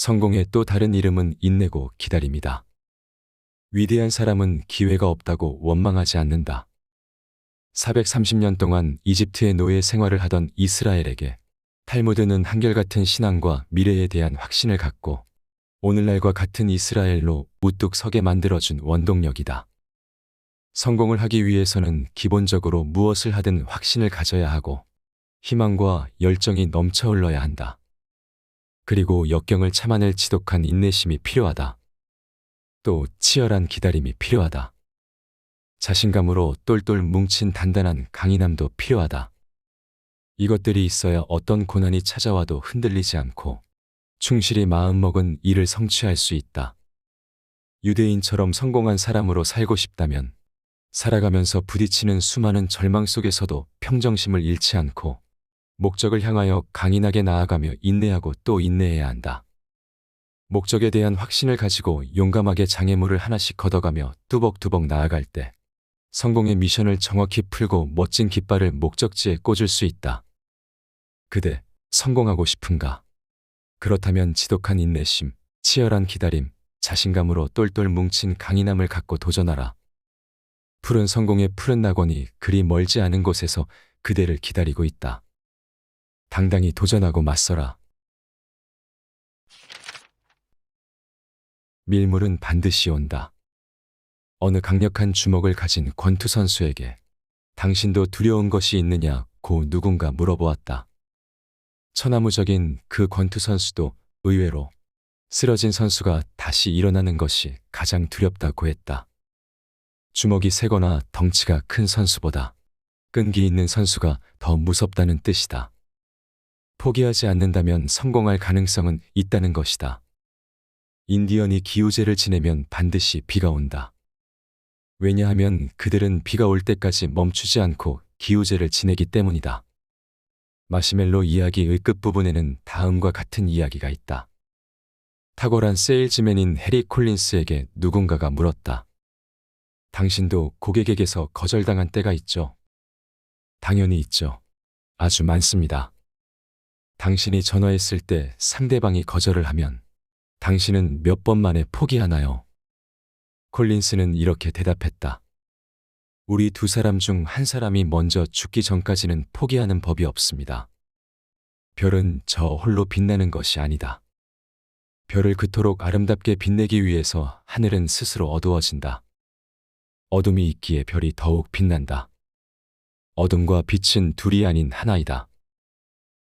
성공의 또 다른 이름은 인내고 기다림이다. 위대한 사람은 기회가 없다고 원망하지 않는다. 430년 동안 이집트의 노예 생활을 하던 이스라엘에게 탈무드는 한결같은 신앙과 미래에 대한 확신을 갖고 오늘날과 같은 이스라엘로 우뚝 서게 만들어준 원동력이다. 성공을 하기 위해서는 기본적으로 무엇을 하든 확신을 가져야 하고 희망과 열정이 넘쳐 흘러야 한다. 그리고 역경을 참아낼 지독한 인내심이 필요하다. 또 치열한 기다림이 필요하다. 자신감으로 똘똘 뭉친 단단한 강인함도 필요하다. 이것들이 있어야 어떤 고난이 찾아와도 흔들리지 않고 충실히 마음먹은 일을 성취할 수 있다. 유대인처럼 성공한 사람으로 살고 싶다면 살아가면서 부딪히는 수많은 절망 속에서도 평정심을 잃지 않고 목적을 향하여 강인하게 나아가며 인내하고 또 인내해야 한다. 목적에 대한 확신을 가지고 용감하게 장애물을 하나씩 걷어가며 뚜벅뚜벅 나아갈 때 성공의 미션을 정확히 풀고 멋진 깃발을 목적지에 꽂을 수 있다. 그대 성공하고 싶은가? 그렇다면 지독한 인내심, 치열한 기다림, 자신감으로 똘똘 뭉친 강인함을 갖고 도전하라. 푸른 성공의 푸른 낙원이 그리 멀지 않은 곳에서 그대를 기다리고 있다. 당당히 도전하고 맞서라. 밀물은 반드시 온다. 어느 강력한 주먹을 가진 권투 선수에게 당신도 두려운 것이 있느냐고 누군가 물어보았다. 천하무적인 그 권투 선수도 의외로 쓰러진 선수가 다시 일어나는 것이 가장 두렵다고 했다. 주먹이 세거나 덩치가 큰 선수보다 끈기 있는 선수가 더 무섭다는 뜻이다. 포기하지 않는다면 성공할 가능성은 있다는 것이다. 인디언이 기우제를 지내면 반드시 비가 온다. 왜냐하면 그들은 비가 올 때까지 멈추지 않고 기우제를 지내기 때문이다. 마시멜로 이야기의 끝부분에는 다음과 같은 이야기가 있다. 탁월한 세일즈맨인 해리 콜린스에게 누군가가 물었다. 당신도 고객에게서 거절당한 때가 있죠? 당연히 있죠. 아주 많습니다. 당신이 전화했을 때 상대방이 거절을 하면 당신은 몇 번 만에 포기하나요? 콜린스는 이렇게 대답했다. 우리 두 사람 중 한 사람이 먼저 죽기 전까지는 포기하는 법이 없습니다. 별은 저 홀로 빛나는 것이 아니다. 별을 그토록 아름답게 빛내기 위해서 하늘은 스스로 어두워진다. 어둠이 있기에 별이 더욱 빛난다. 어둠과 빛은 둘이 아닌 하나이다.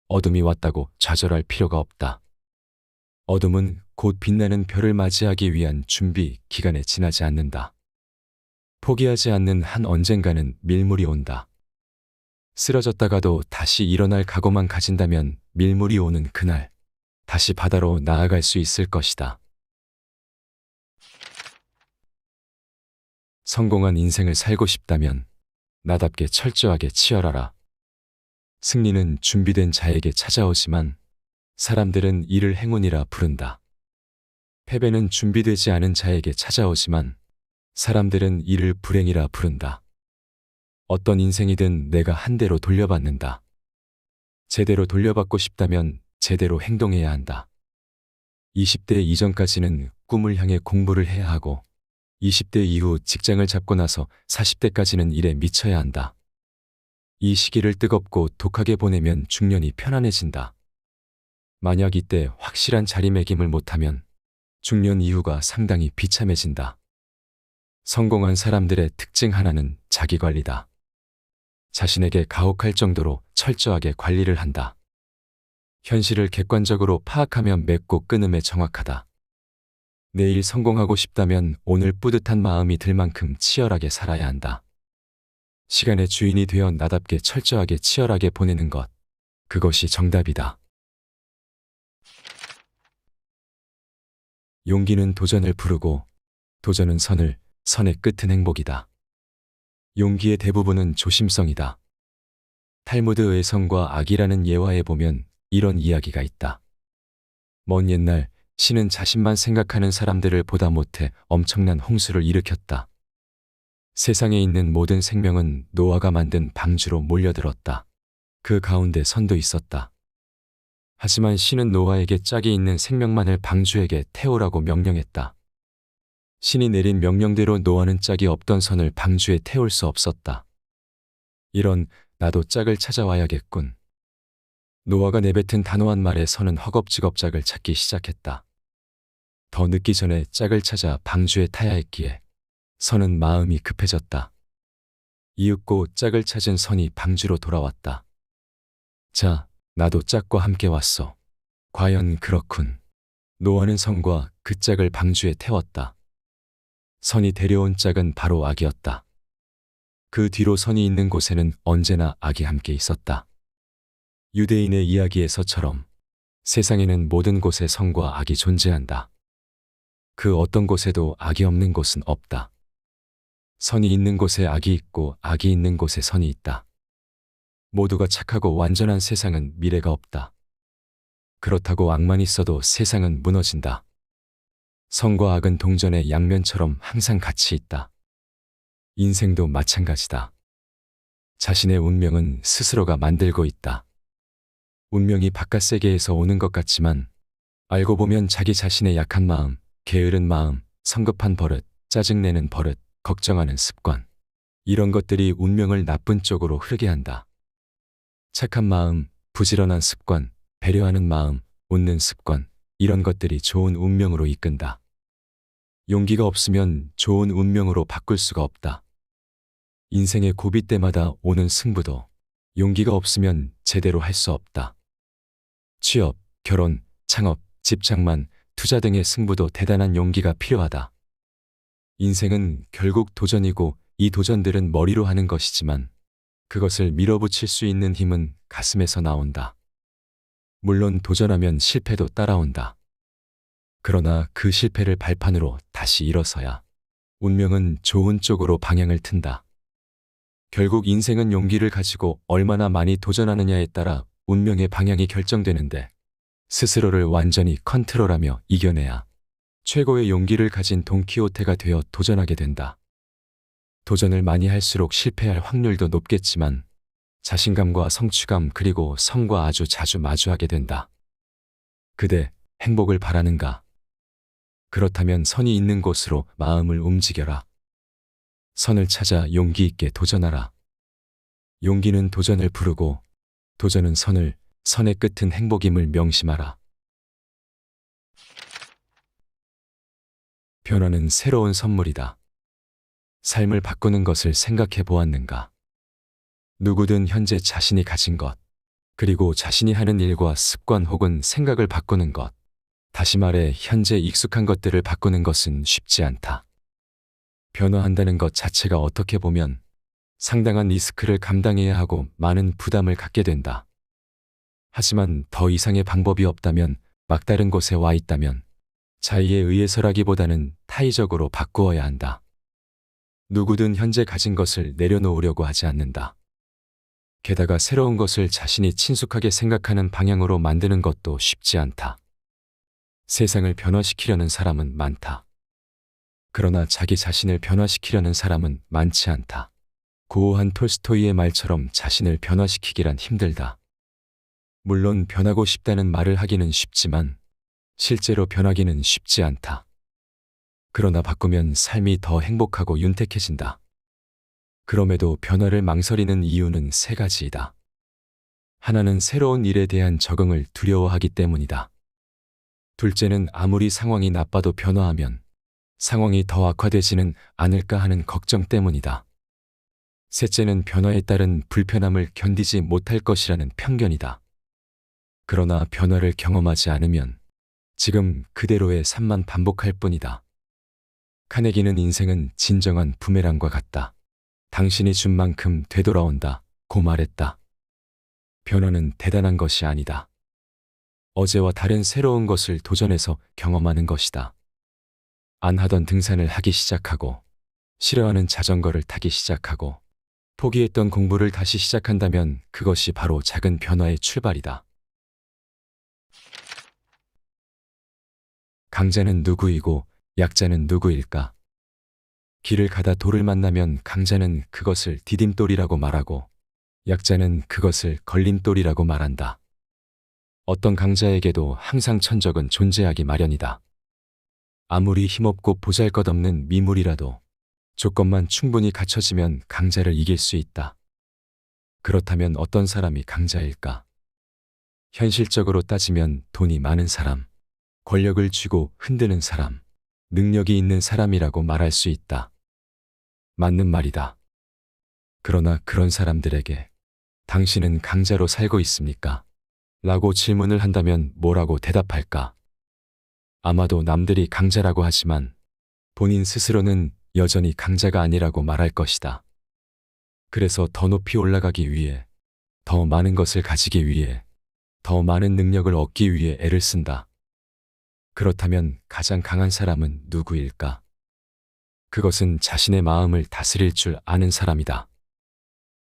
어둠이 왔다고 좌절할 필요가 없다. 어둠은 곧 빛나는 별을 맞이하기 위한 준비 기간에 지나지 않는다. 포기하지 않는 한 언젠가는 밀물이 온다. 쓰러졌다가도 다시 일어날 각오만 가진다면 밀물이 오는 그날 다시 바다로 나아갈 수 있을 것이다. 성공한 인생을 살고 싶다면 나답게 철저하게 치열하라. 승리는 준비된 자에게 찾아오지만 사람들은 이를 행운이라 부른다. 패배는 준비되지 않은 자에게 찾아오지만 사람들은 이를 불행이라 부른다. 어떤 인생이든 내가 한 대로 돌려받는다. 제대로 돌려받고 싶다면 제대로 행동해야 한다. 20대 이전까지는 꿈을 향해 공부를 해야 하고 20대 이후 직장을 잡고 나서 40대까지는 일에 미쳐야 한다. 이 시기를 뜨겁고 독하게 보내면 중년이 편안해진다. 만약 이때 확실한 자리매김을 못하면 중년 이후가 상당히 비참해진다. 성공한 사람들의 특징 하나는 자기관리다. 자신에게 가혹할 정도로 철저하게 관리를 한다. 현실을 객관적으로 파악하며 맺고 끊음에 정확하다. 내일 성공하고 싶다면 오늘 뿌듯한 마음이 들 만큼 치열하게 살아야 한다. 시간의 주인이 되어 나답게 철저하게 치열하게 보내는 것, 그것이 정답이다. 용기는 도전을 부르고 도전은 선을, 선의 끝은 행복이다. 용기의 대부분은 조심성이다. 탈무드의 성과 악이라는 예화에 보면 이런 이야기가 있다. 먼 옛날 신은 자신만 생각하는 사람들을 보다 못해 엄청난 홍수를 일으켰다. 세상에 있는 모든 생명은 노아가 만든 방주로 몰려들었다. 그 가운데 선도 있었다. 하지만 신은 노아에게 짝이 있는 생명만을 방주에게 태우라고 명령했다. 신이 내린 명령대로 노아는 짝이 없던 선을 방주에 태울 수 없었다. 이런 나도 짝을 찾아와야겠군. 노아가 내뱉은 단호한 말에 선은 허겁지겁 짝을 찾기 시작했다. 더 늦기 전에 짝을 찾아 방주에 타야 했기에 선은 마음이 급해졌다. 이윽고 짝을 찾은 선이 방주로 돌아왔다. 자, 나도 짝과 함께 왔어. 과연 그렇군. 노아는 선과 그 짝을 방주에 태웠다. 선이 데려온 짝은 바로 아기였다. 그 뒤로 선이 있는 곳에는 언제나 아기 함께 있었다. 유대인의 이야기에서처럼 세상에는 모든 곳에 선과 악이 존재한다. 그 어떤 곳에도 악이 없는 곳은 없다. 선이 있는 곳에 악이 있고 악이 있는 곳에 선이 있다. 모두가 착하고 완전한 세상은 미래가 없다. 그렇다고 악만 있어도 세상은 무너진다. 선과 악은 동전의 양면처럼 항상 같이 있다. 인생도 마찬가지다. 자신의 운명은 스스로가 만들고 있다. 운명이 바깥 세계에서 오는 것 같지만 알고 보면 자기 자신의 약한 마음, 게으른 마음, 성급한 버릇, 짜증내는 버릇, 걱정하는 습관, 이런 것들이 운명을 나쁜 쪽으로 흐르게 한다. 착한 마음, 부지런한 습관, 배려하는 마음, 웃는 습관, 이런 것들이 좋은 운명으로 이끈다. 용기가 없으면 좋은 운명으로 바꿀 수가 없다. 인생의 고비 때마다 오는 승부도 용기가 없으면 제대로 할 수 없다. 취업, 결혼, 창업, 집착만, 투자 등의 승부도 대단한 용기가 필요하다. 인생은 결국 도전이고 이 도전들은 머리로 하는 것이지만 그것을 밀어붙일 수 있는 힘은 가슴에서 나온다. 물론 도전하면 실패도 따라온다. 그러나 그 실패를 발판으로 다시 일어서야 운명은 좋은 쪽으로 방향을 튼다. 결국 인생은 용기를 가지고 얼마나 많이 도전하느냐에 따라 운명의 방향이 결정되는데 스스로를 완전히 컨트롤하며 이겨내야 최고의 용기를 가진 돈키호테가 되어 도전하게 된다. 도전을 많이 할수록 실패할 확률도 높겠지만 자신감과 성취감 그리고 성과 아주 자주 마주하게 된다. 그대 행복을 바라는가? 그렇다면 선이 있는 곳으로 마음을 움직여라. 선을 찾아 용기 있게 도전하라. 용기는 도전을 부르고 도전은 선을, 선의 끝은 행복임을 명심하라. 변화는 새로운 선물이다. 삶을 바꾸는 것을 생각해 보았는가? 누구든 현재 자신이 가진 것, 그리고 자신이 하는 일과 습관 혹은 생각을 바꾸는 것, 다시 말해 현재 익숙한 것들을 바꾸는 것은 쉽지 않다. 변화한다는 것 자체가 어떻게 보면 상당한 리스크를 감당해야 하고 많은 부담을 갖게 된다. 하지만 더 이상의 방법이 없다면, 막다른 곳에 와 있다면 자의에 의해서라기보다는 타의적으로 바꾸어야 한다. 누구든 현재 가진 것을 내려놓으려고 하지 않는다. 게다가 새로운 것을 자신이 친숙하게 생각하는 방향으로 만드는 것도 쉽지 않다. 세상을 변화시키려는 사람은 많다. 그러나 자기 자신을 변화시키려는 사람은 많지 않다. 고고한 톨스토이의 말처럼 자신을 변화시키기란 힘들다. 물론 변하고 싶다는 말을 하기는 쉽지만 실제로 변하기는 쉽지 않다. 그러나 바꾸면 삶이 더 행복하고 윤택해진다. 그럼에도 변화를 망설이는 이유는 세 가지이다. 하나는 새로운 일에 대한 적응을 두려워하기 때문이다. 둘째는 아무리 상황이 나빠도 변화하면 상황이 더 악화되지는 않을까 하는 걱정 때문이다. 셋째는 변화에 따른 불편함을 견디지 못할 것이라는 편견이다. 그러나 변화를 경험하지 않으면 지금 그대로의 삶만 반복할 뿐이다. 카네기는 인생은 진정한 부메랑과 같다. 당신이 준 만큼 되돌아온다 고 말했다. 변화는 대단한 것이 아니다. 어제와 다른 새로운 것을 도전해서 경험하는 것이다. 안 하던 등산을 하기 시작하고 싫어하는 자전거를 타기 시작하고 포기했던 공부를 다시 시작한다면 그것이 바로 작은 변화의 출발이다. 강자는 누구이고 약자는 누구일까? 길을 가다 돌을 만나면 강자는 그것을 디딤돌이라고 말하고 약자는 그것을 걸림돌이라고 말한다. 어떤 강자에게도 항상 천적은 존재하기 마련이다. 아무리 힘없고 보잘것없는 미물이라도 조건만 충분히 갖춰지면 강자를 이길 수 있다. 그렇다면 어떤 사람이 강자일까? 현실적으로 따지면 돈이 많은 사람, 권력을 쥐고 흔드는 사람, 능력이 있는 사람이라고 말할 수 있다. 맞는 말이다. 그러나 그런 사람들에게 당신은 강자로 살고 있습니까? 라고 질문을 한다면 뭐라고 대답할까? 아마도 남들이 강자라고 하지만 본인 스스로는 여전히 강자가 아니라고 말할 것이다. 그래서 더 높이 올라가기 위해, 더 많은 것을 가지기 위해, 더 많은 능력을 얻기 위해 애를 쓴다. 그렇다면 가장 강한 사람은 누구일까? 그것은 자신의 마음을 다스릴 줄 아는 사람이다.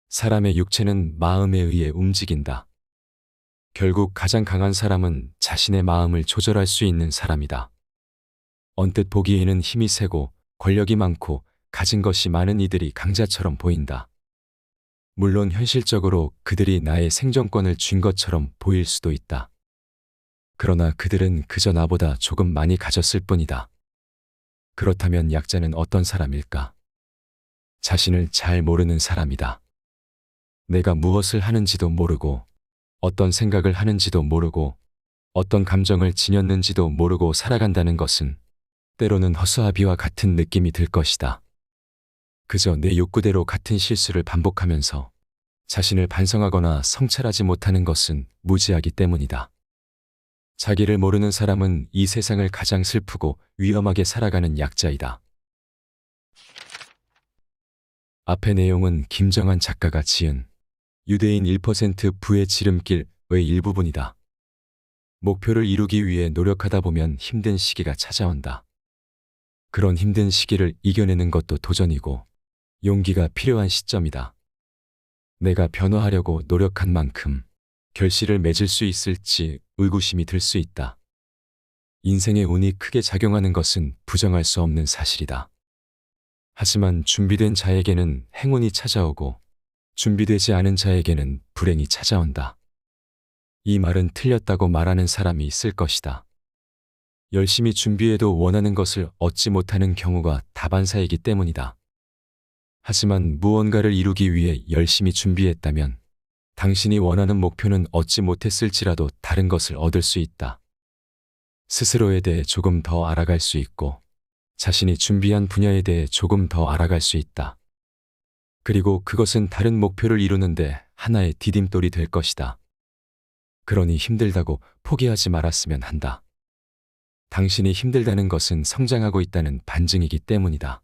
사람의 육체는 마음에 의해 움직인다. 결국 가장 강한 사람은 자신의 마음을 조절할 수 있는 사람이다. 언뜻 보기에는 힘이 세고 권력이 많고 가진 것이 많은 이들이 강자처럼 보인다. 물론 현실적으로 그들이 나의 생존권을 쥔 것처럼 보일 수도 있다. 그러나 그들은 그저 나보다 조금 많이 가졌을 뿐이다. 그렇다면 약자는 어떤 사람일까? 자신을 잘 모르는 사람이다. 내가 무엇을 하는지도 모르고, 어떤 생각을 하는지도 모르고, 어떤 감정을 지녔는지도 모르고 살아간다는 것은 때로는 허수아비와 같은 느낌이 들 것이다. 그저 내 욕구대로 같은 실수를 반복하면서 자신을 반성하거나 성찰하지 못하는 것은 무지하기 때문이다. 자기를 모르는 사람은 이 세상을 가장 슬프고 위험하게 살아가는 약자이다. 앞의 내용은 김정한 작가가 지은 유대인 1% 부의 지름길의 일부분이다. 목표를 이루기 위해 노력하다 보면 힘든 시기가 찾아온다. 그런 힘든 시기를 이겨내는 것도 도전이고 용기가 필요한 시점이다. 내가 변화하려고 노력한 만큼 결실을 맺을 수 있을지 의구심이 들 수 있다. 인생의 운이 크게 작용하는 것은 부정할 수 없는 사실이다. 하지만 준비된 자에게는 행운이 찾아오고 준비되지 않은 자에게는 불행이 찾아온다. 이 말은 틀렸다고 말하는 사람이 있을 것이다. 열심히 준비해도 원하는 것을 얻지 못하는 경우가 다반사이기 때문이다. 하지만 무언가를 이루기 위해 열심히 준비했다면 당신이 원하는 목표는 얻지 못했을지라도 다른 것을 얻을 수 있다. 스스로에 대해 조금 더 알아갈 수 있고 자신이 준비한 분야에 대해 조금 더 알아갈 수 있다. 그리고 그것은 다른 목표를 이루는데 하나의 디딤돌이 될 것이다. 그러니 힘들다고 포기하지 말았으면 한다. 당신이 힘들다는 것은 성장하고 있다는 반증이기 때문이다.